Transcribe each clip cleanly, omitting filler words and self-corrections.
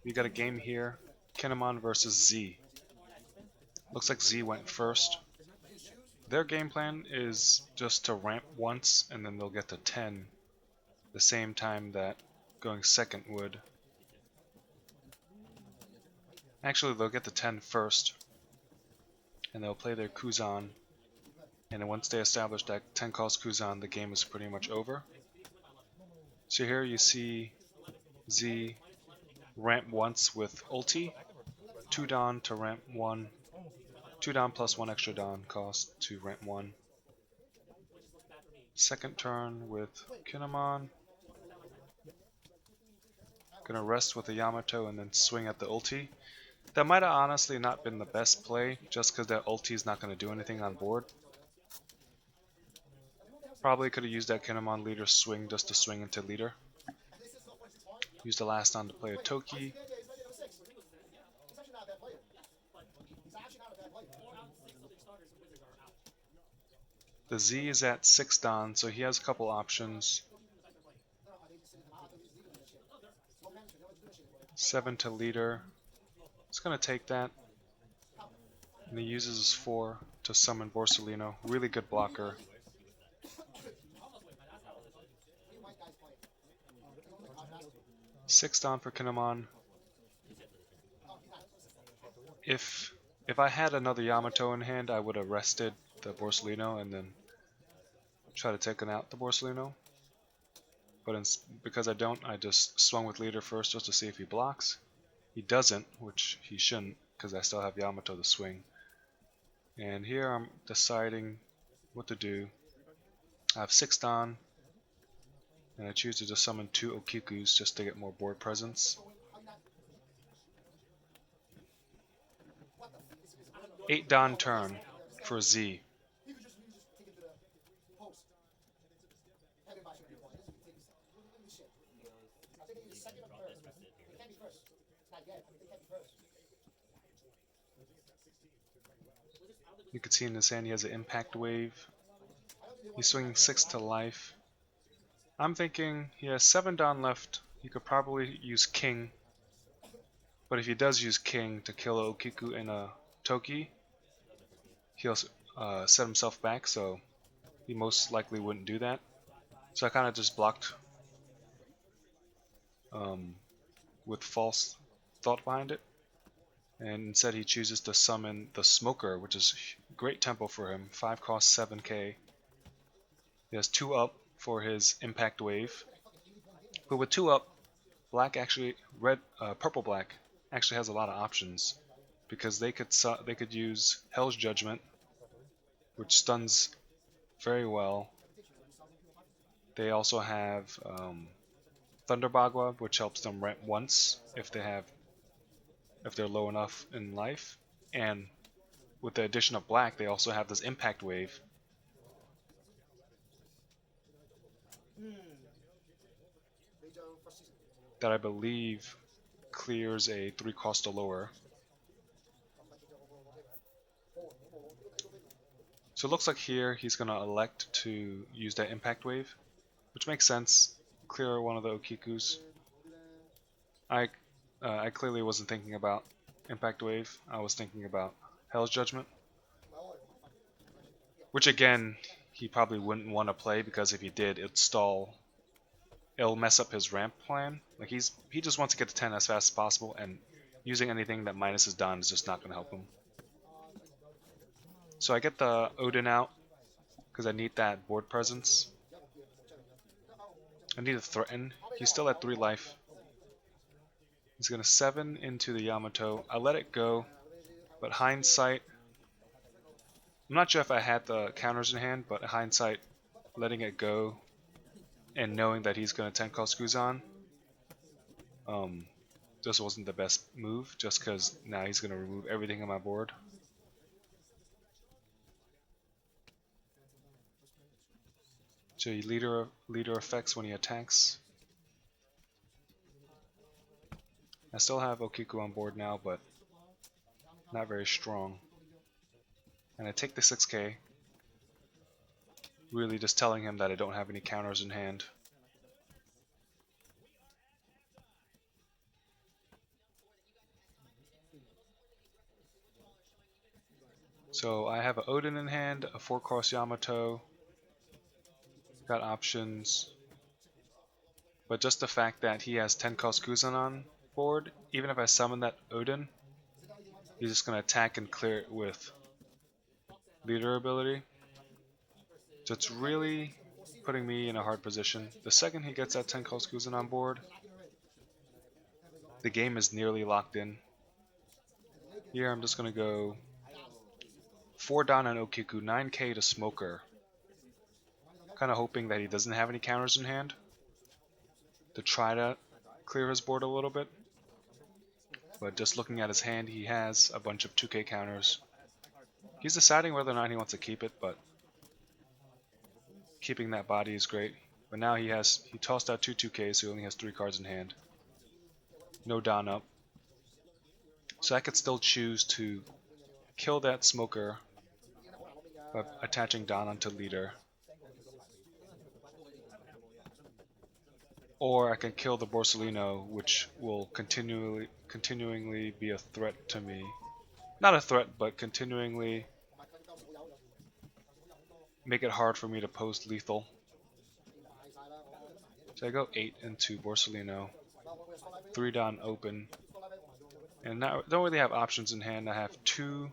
We got a game here. Kinemon versus Z. Looks like Z went first. Their game plan is just to ramp once and then they'll get to 10 the same time that going second would. Actually, they'll get to 10 first and they'll play their Kuzan, and then once they establish that 10 calls Kuzan, the game is pretty much over. So here you see Z ramp once with ulti, 2 Dawn to ramp 1, 2 Dawn plus 1 extra Dawn cost to ramp 1. Second turn with Kinemon. Gonna rest with the Yamato and then swing at the ulti. That might have honestly not been the best play, just because that ulti is not going to do anything on board. Probably could have used that Kinemon leader swing just to swing into leader. Use the last Dawn to play a Toki. The Z is at 6 Dawn, so he has a couple options. 7 to leader. It's going to take that. And he uses his 4 to summon Borsalino. Really good blocker. Six Dawn for Kinemon. If I had another Yamato in hand, I would have rested the Borsalino and then try to take out the Borsalino. But because I don't, I just swung with leader first just to see if he blocks. He doesn't, which he shouldn't, because I still have Yamato to swing. And here I'm deciding what to do. I have 6 Dawn, and I choose to just summon 2 Okikus just to get more board presence. 8 Dawn turn for Z. You can see in his hand he has an impact wave. He's swinging 6 to life. I'm thinking he has 7 Dawn left. He could probably use King. But if he does use King to kill a Okiku and a Toki, he'll set himself back, so he most likely wouldn't do that. So I kind of just blocked with false thought behind it. And instead he chooses to summon the Smoker, which is great tempo for him. 5 cost 7k. He has 2 up for his impact wave. But with 2 up, black actually purple black actually has a lot of options, because they could use Hell's Judgment, which stuns very well. They also have Thunder Bagua, which helps them ramp once if they're low enough in life, and with the addition of black, they also have this impact wave. That I believe clears a 3 cost or lower. So it looks like here he's going to elect to use that impact wave, which makes sense. Clear one of the Okikus. I clearly wasn't thinking about impact wave. I was thinking about Hell's Judgment, which again he probably wouldn't want to play, because if he did, it'll mess up his ramp plan. Like he just wants to get to 10 as fast as possible, and using anything that minuses Dawn is just not going to help him. So I get the Odin out because I need that board presence. I need to threaten. He's still at 3 life. He's going to 7 into the Yamato. I let it go, but hindsight, I'm not sure if I had the counters in hand, but hindsight, letting it go and knowing that he's going to 10 cost Kuzan, this wasn't the best move, just because now he's going to remove everything on my board. So he leader effects when he attacks. I still have Okiku on board now, but not very strong. And I take the 6k, really just telling him that I don't have any counters in hand. So I have an Odin in hand, a 4-cost Yamato, got options, but just the fact that he has 10-cost Kuzan on board, even if I summon that Odin, he's just going to attack and clear it with leader ability. So it's really putting me in a hard position. The second he gets that 10-cost Kuzan on board, the game is nearly locked in. Here I'm just going to go 4 down on Okiku, 9k to Smoker. Kind of hoping that he doesn't have any counters in hand to try to clear his board a little bit. But just looking at his hand, he has a bunch of 2k counters. He's deciding whether or not he wants to keep it, but keeping that body is great. But now he tossed out 2 2ks, so he only has 3 cards in hand. No Don up. So I could still choose to kill that Smoker by attaching Don onto leader. Or I can kill the Borsellino, which will continuingly be a threat to me. Not a threat, but continuingly make it hard for me to post lethal. So I go 8 into Borsellino, 3 down open, and now don't really have options in hand. I have two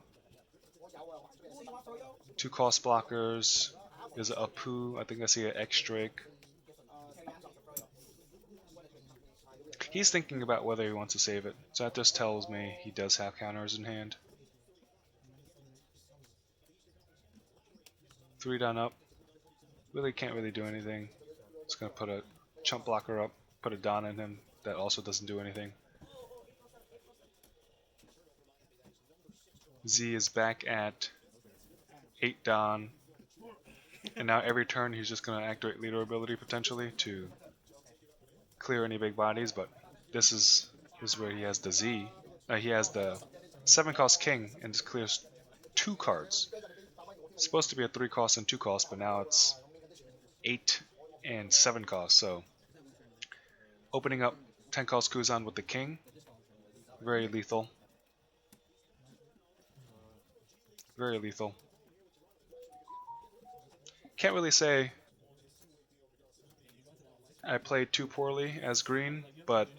cost blockers. There's a Apu, I think I see an X-Drake. He's thinking about whether he wants to save it, so that just tells me he does have counters in hand. 3 down up. Really can't really do anything. Just gonna put a chump blocker up, put a Don in him that also doesn't do anything. Z is back at 8 Don, and now every turn he's just gonna activate leader ability potentially to clear any big bodies, but this is where he has the Z. He has the 7-cost King and just clears 2 cards. It's supposed to be a 3-cost and 2-cost, but now it's 8 and 7 cost. So opening up 10-cost Kuzan with the King, very lethal. Very lethal. Can't really say I played too poorly as green, but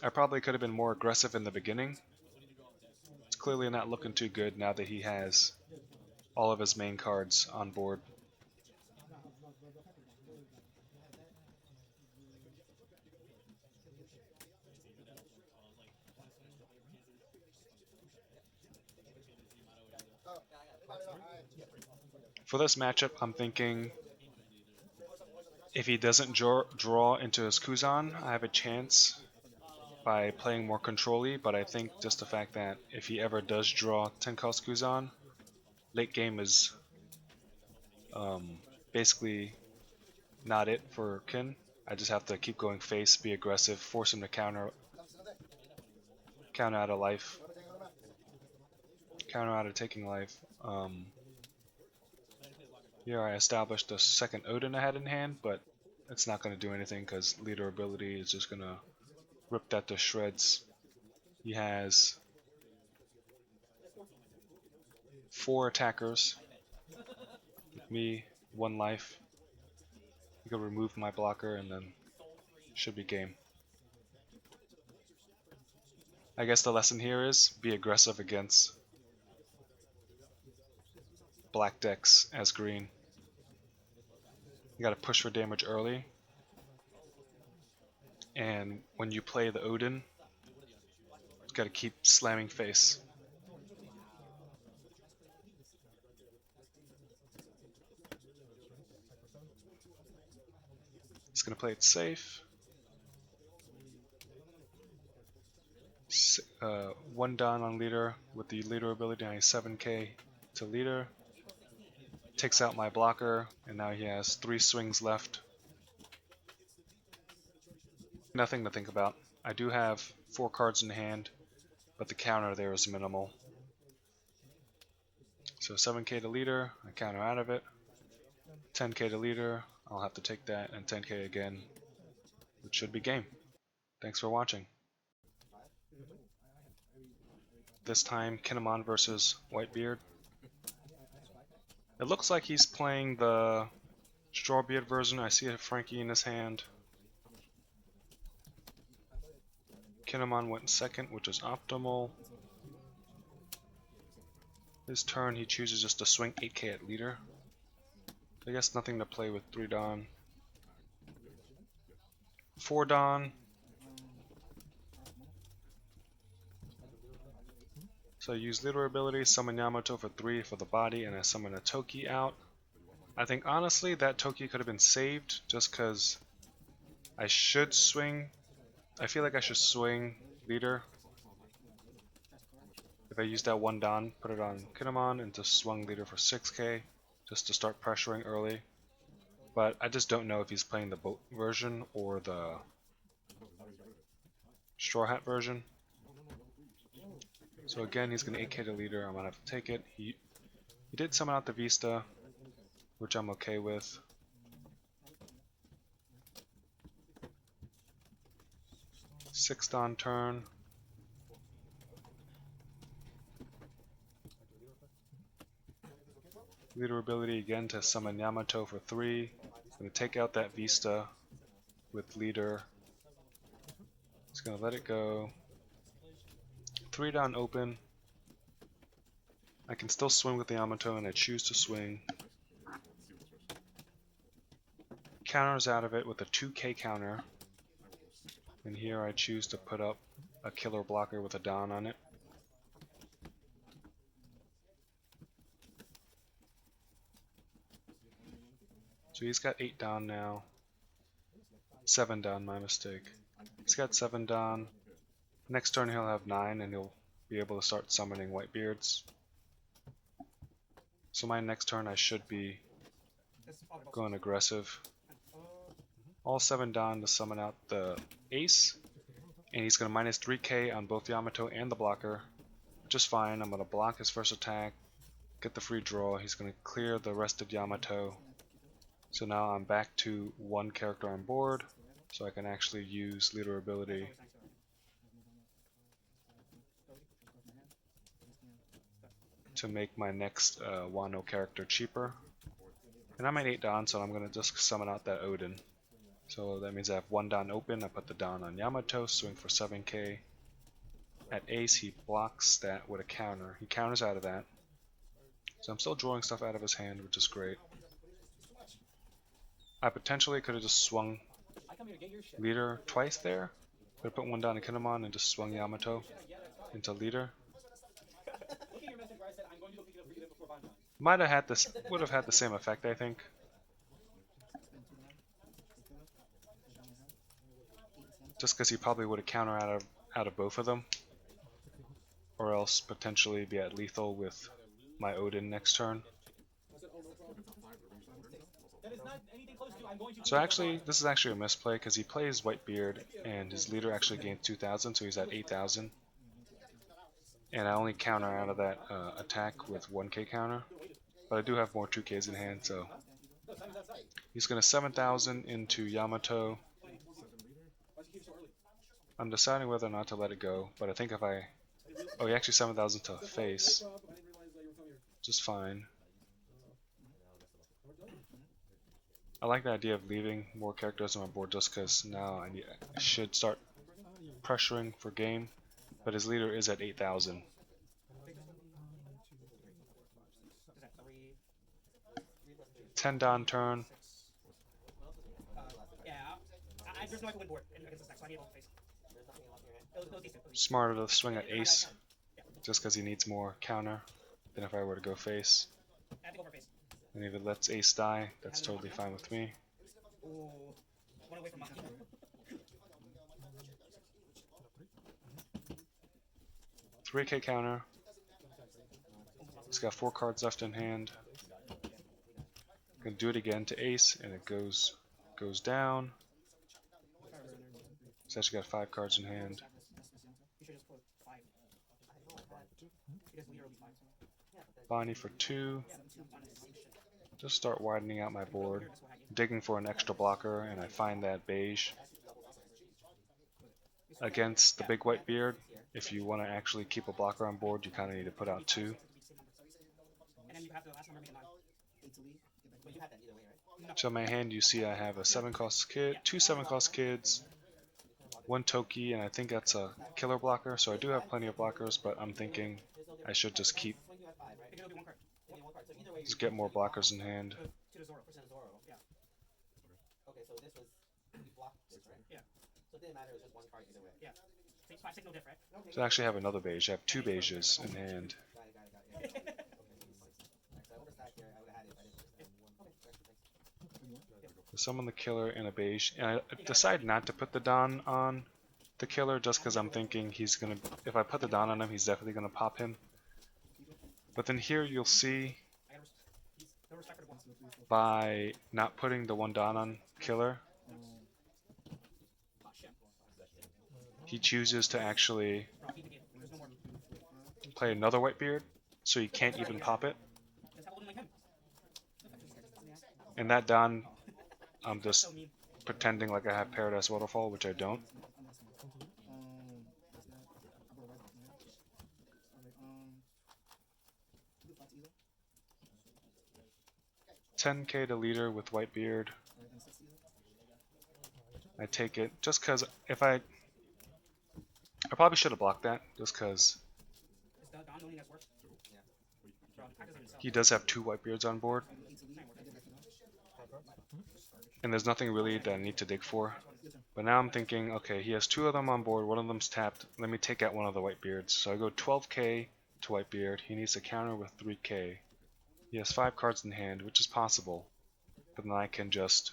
I probably could have been more aggressive in the beginning. It's clearly not looking too good now that he has all of his main cards on board. For this matchup, I'm thinking if he doesn't draw into his Kuzan, I have a chance by playing more control-y, but I think just the fact that if he ever does draw 10-cost Kuzan, late game is basically not it for Kin. I just have to keep going face, be aggressive, force him to counter out of life, counter out of taking life. Here I established a second Odin I had in hand, but it's not going to do anything because leader ability is just going to rip that to shreds. He has 4 attackers, with me, 1 life. You can remove my blocker and then should be game. I guess the lesson here is be aggressive against black decks as green. You gotta push for damage early, and when you play the Odin, you gotta keep slamming face. Just gonna play it safe. 1 down on leader with the leader ability, now he's 7k to leader. Takes out my blocker, and now he has 3 swings left. Nothing to think about. I do have 4 cards in hand, but the counter there is minimal. So 7k to leader, I counter out of it. 10k to leader, I'll have to take that, and 10k again, which should be game. Thanks for watching. This time Kinemon versus Whitebeard. It looks like he's playing the Strawbeard version. I see a Frankie in his hand. Kinemon went second, which is optimal. His turn, he chooses just to swing 8k at leader. I guess nothing to play with 3 Dawn. 4 Dawn. So I use leader ability, summon Yamato for 3 for the body, and I summon a Toki out. I think honestly that Toki could have been saved just because I should swing. I feel like I should swing leader. If I use that 1 Dawn, put it on Kinemon and just swung leader for 6k just to start pressuring early. But I just don't know if he's playing the boat version or the Straw Hat version. So again, he's going to 8k to leader. I'm going to have to take it. He did summon out the Vista, which I'm okay with. Sixth on turn. Leader ability again to summon Yamato for 3. I'm going to take out that Vista with leader. Just going to let it go. 3 Dawn open. I can still swing with the Yamato and I choose to swing. Counters out of it with a 2k counter. And here I choose to put up a killer blocker with a Dawn on it. So he's got 8 Dawn now. 7 Dawn, my mistake. He's got 7 Dawn. Next turn he'll have 9 and he'll be able to start summoning Whitebeards. So my next turn I should be going aggressive. All 7 Dawn to summon out the Ace. And he's going to minus 3k on both Yamato and the blocker. Which is fine. I'm going to block his first attack. Get the free draw. He's going to clear the rested Yamato. So now I'm back to 1 character on board. So I can actually use leader ability. To make my next Wano character cheaper. And I'm at 8 Dawn, so I'm going to just summon out that Odin. So that means I have 1 Dawn open, I put the Dawn on Yamato, swing for 7k. At Ace he blocks that with a counter. He counters out of that. So I'm still drawing stuff out of his hand, which is great. I potentially could have just swung leader twice there. Could have put 1 Dawn in Kinemon and just swung Yamato into leader. Might have had this, would have had the same effect, I think. Just because he probably would have countered out of both of them. Or else potentially be at lethal with my Odin next turn. So actually, this is actually a misplay because he plays Whitebeard and his leader actually gains 2,000, so he's at 8,000. And I only counter out of that attack with 1k counter. But I do have more 2ks in hand, so he's going to 7,000 into Yamato. I'm deciding whether or not to let it go, but I think if I... Oh, he actually 7,000 to face. Just fine. I like the idea of leaving more characters on my board just because now I should start pressuring for game, but his leader is at 8,000. Ten Dawn turn. Smarter to swing at Ace, just because he needs more counter than if I were to go face. And if it lets Ace die, that's totally fine with me. 3k counter. He's got 4 cards left in hand. Gonna do it again to Ace, and it goes down. He's actually got 5 cards in hand. Bonnie for 2. Just start widening out my board. Digging for an extra blocker, and I find that beige. Against the big Whitebeard, if you want to actually keep a blocker on board, you kind of need to put out 2. So in my hand, you see I have a 7-cost kid, 2 7-cost kids, 1 Toki, and I think that's a killer blocker. So I do have plenty of blockers, but I'm thinking I should just get more blockers in hand. So I actually have another beige. I have 2 beiges in hand. Summon the killer and a beige, and I decide not to put the Don on the killer just because I'm thinking he's gonna. If I put the Don on him, he's definitely gonna pop him. But then here you'll see, by not putting the 1 Don on killer, he chooses to actually play another Whitebeard, so he can't even pop it. And that Don, I'm just pretending like I have Paradise Waterfall, which I don't. $10K to leader with Whitebeard. I take it just because if I probably should have blocked that just because he does have 2 Whitebeards on board, and there's nothing really that I need to dig for. But now I'm thinking, okay, he has 2 of them on board, 1 of them's tapped. Let me take out 1 of the Whitebeards. So I go 12K to Whitebeard. He needs to counter with 3K. He has 5 cards in hand, which is possible, but then I can just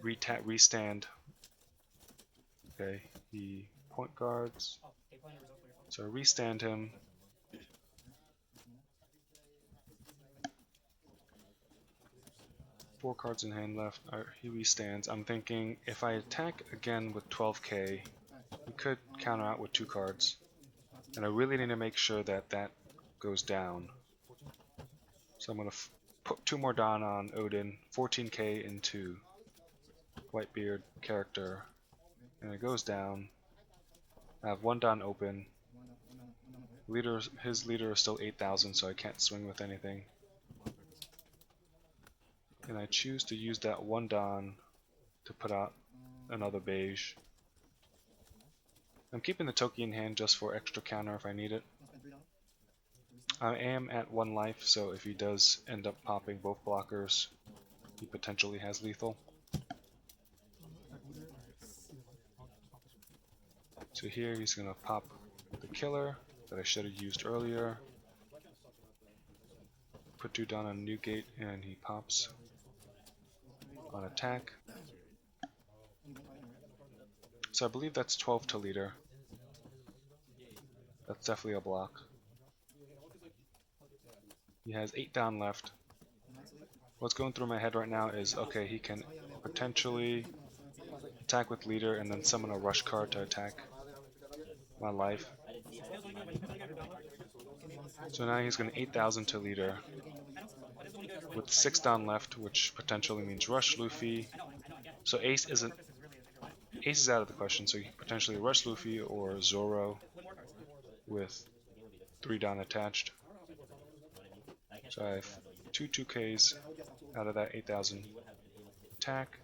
restand. Okay, he point guards. So I restand him. Four cards in hand left. He restands. I'm thinking if I attack again with 12K, he could counter out with 2 cards. And I really need to make sure that that goes down. So I'm going to put 2 more Don on Odin, 14K into Whitebeard character, and it goes down. I have 1 Don open. His leader is still 8,000, so I can't swing with anything. And I choose to use that 1 Don to put out another beige. I'm keeping the Toki in hand just for extra counter if I need it. I am at 1 life, so if he does end up popping both blockers, he potentially has lethal. So here he's going to pop the killer that I should have used earlier. Put 2 down on Newgate and he pops on attack. So I believe that's 12 to leader. That's definitely a block. He has 8 down left. What's going through my head right now is, okay, he can potentially attack with leader and then summon a rush card to attack my life. So now he's going to 8,000 to leader with 6 down left, which potentially means rush Luffy. So Ace is out of the question, so he can potentially rush Luffy or Zoro with 3 down attached. So I have 2 2Ks out of that 8,000 attack.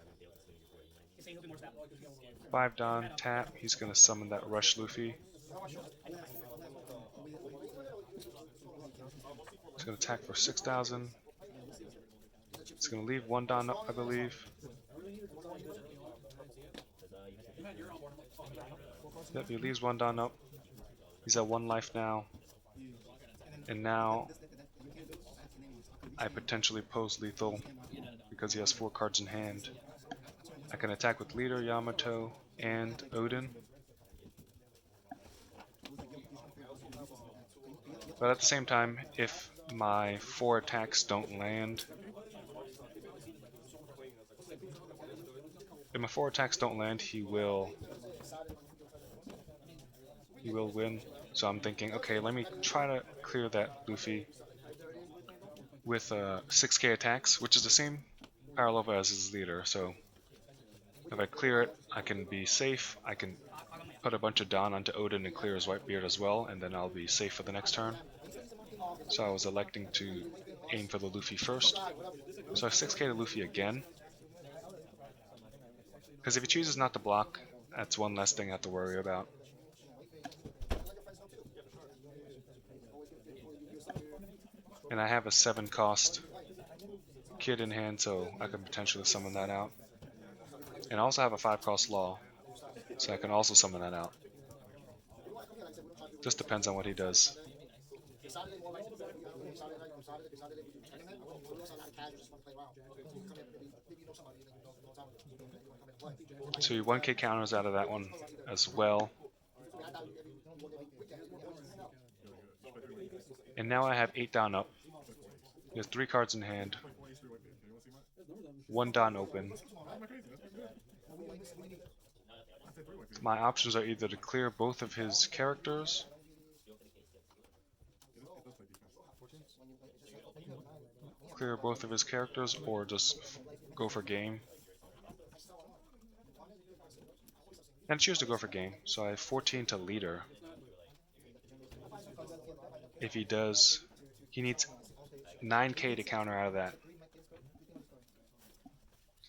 5 down, tap, he's going to summon that rush Luffy. He's going to attack for 6,000. He's going to leave 1 down up, I believe. Yep, he leaves 1 down up. He's at 1 life now. And now I potentially pose lethal because he has 4 cards in hand. I can attack with leader, Yamato, and Odin. But at the same time, if my 4 attacks don't land, he will win. So I'm thinking, okay, let me try to clear that Luffy with 6K attacks, which is the same power level as his leader. So if I clear it, I can be safe. I can put a bunch of Dawn onto Odin and clear his Whitebeard as well, and then I'll be safe for the next turn. So I was electing to aim for the Luffy first. So I have 6k to Luffy again. Because if he chooses not to block, that's one less thing I have to worry about. And I have a 7 cost Kid in hand, so I can potentially summon that out. And I also have a 5 cost Law, so I can also summon that out. Just depends on what he does. So you 1k counters out of that one as well. And now I have 8 down up. He has 3 cards in hand. 1 Don open. My options are either to clear both of his characters, or just go for game. And choose to go for game. So I have 14 to leader. If he does, he needs 9k to counter out of that.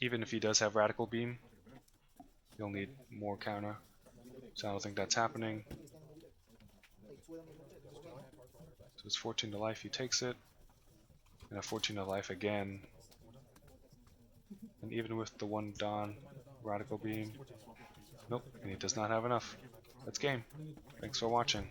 Even if he does have Radical Beam, he'll need more counter. So I don't think that's happening. So it's 14 to life, he takes it. And a 14 to life again. And even with the 1 Dawn Radical Beam, nope, and he does not have enough. That's game. Thanks for watching.